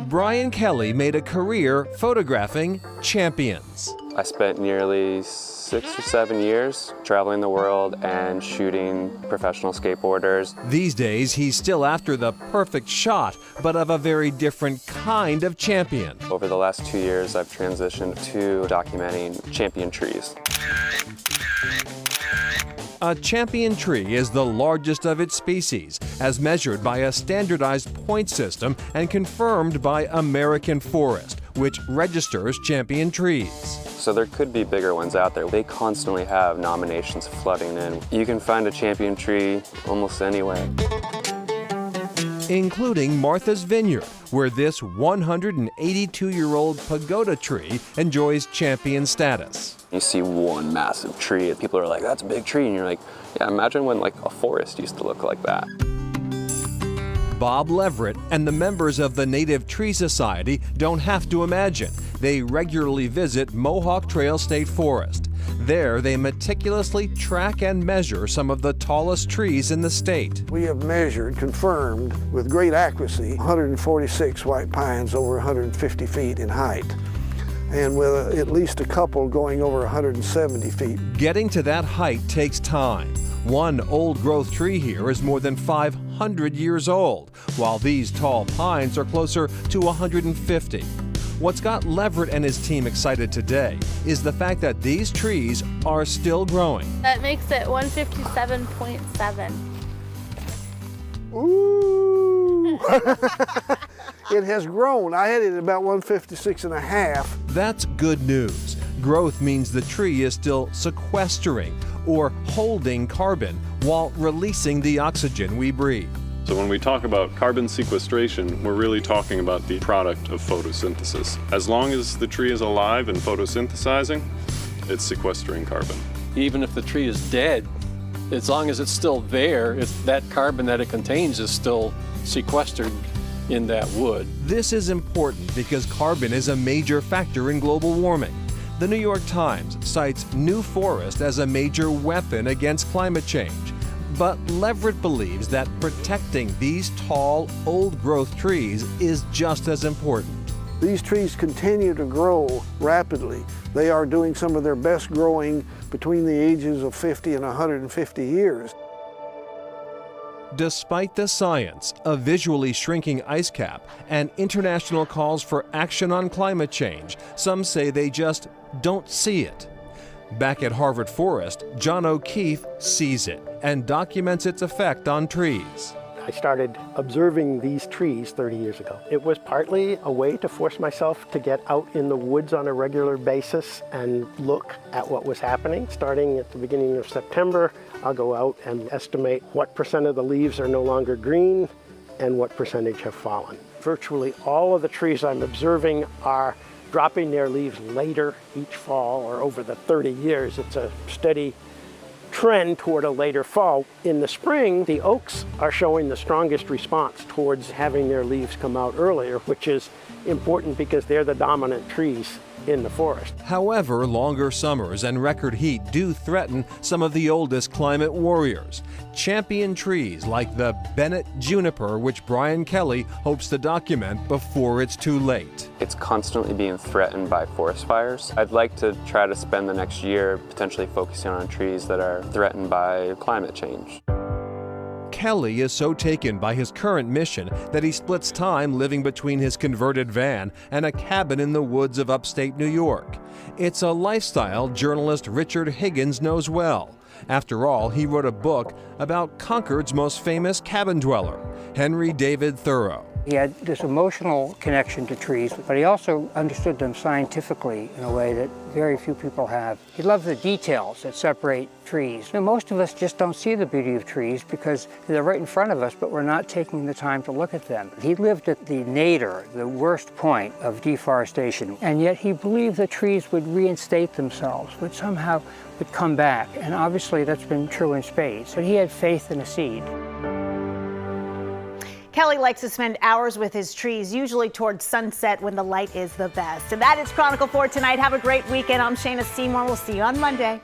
Brian Kelly made a career photographing champions. I spent nearly 6 or 7 years traveling the world and shooting professional skateboarders. These days, he's still after the perfect shot, but of a very different kind of champion. Over the last 2 years, I've transitioned to documenting champion trees. A champion tree is the largest of its species, as measured by a standardized point system and confirmed by American Forest, which registers champion trees. So there could be bigger ones out there. They constantly have nominations flooding in. You can find a champion tree almost anywhere. Including Martha's Vineyard, where this 182-year-old pagoda tree enjoys champion status. You see one massive tree and people are like, that's a big tree. And you're like, yeah, imagine when like a forest used to look like that. Bob Leverett and the members of the Native Tree Society don't have to imagine. They regularly visit Mohawk Trail State Forest. There, they meticulously track and measure some of the tallest trees in the state. We have measured, confirmed with great accuracy, 146 white pines over 150 feet in height, and with at least a couple going over 170 feet. Getting to that height takes time. One old-growth tree here is more than 500 years old, while these tall pines are closer to 150. What's got Leverett and his team excited today is the fact that these trees are still growing. That makes it 157.7. Ooh! It has grown. I had it at about 156 and a half. That's good news. Growth means the tree is still sequestering or holding carbon while releasing the oxygen we breathe. So when we talk about carbon sequestration, we're really talking about the product of photosynthesis. As long as the tree is alive and photosynthesizing, it's sequestering carbon. Even if the tree is dead, as long as it's still there, that carbon that it contains is still sequestered in that wood. This is important because carbon is a major factor in global warming. The New York Times cites new forest as a major weapon against climate change. But Leverett believes that protecting these tall, old-growth trees is just as important. These trees continue to grow rapidly. They are doing some of their best growing between the ages of 50 and 150 years. Despite the science, a visually shrinking ice cap, and international calls for action on climate change, some say they just don't see it. Back at Harvard Forest, John O'Keefe sees it and documents its effect on trees. I started observing these trees 30 years ago. It was partly a way to force myself to get out in the woods on a regular basis and look at what was happening. Starting at the beginning of September, I'll go out and estimate what percent of the leaves are no longer green and what percentage have fallen. Virtually all of the trees I'm observing are dropping their leaves later each fall, or over the 30 years. It's a steady trend toward a later fall. In the spring, the oaks are showing the strongest response towards having their leaves come out earlier, which is important because they're the dominant trees in the forest. However, longer summers and record heat do threaten some of the oldest climate warriors. Champion trees like the Bennett juniper, which Brian Kelly hopes to document before it's too late. It's constantly being threatened by forest fires. I'd like to try to spend the next year potentially focusing on trees that are threatened by climate change. Kelly is so taken by his current mission that he splits time living between his converted van and a cabin in the woods of upstate New York. It's a lifestyle journalist Richard Higgins knows well. After all, he wrote a book about Concord's most famous cabin dweller, Henry David Thoreau. He had this emotional connection to trees, but he also understood them scientifically in a way that very few people have. He loved the details that separate trees. Now, most of us just don't see the beauty of trees because they're right in front of us, but we're not taking the time to look at them. He lived at the nadir, the worst point of deforestation, and yet he believed that trees would reinstate themselves, would somehow come back, and obviously that's been true in spades. But he had faith in a seed. Kelly likes to spend hours with his trees, usually towards sunset when the light is the best. And that is Chronicle 4 tonight. Have a great weekend. I'm Shayna Seymour. We'll see you on Monday.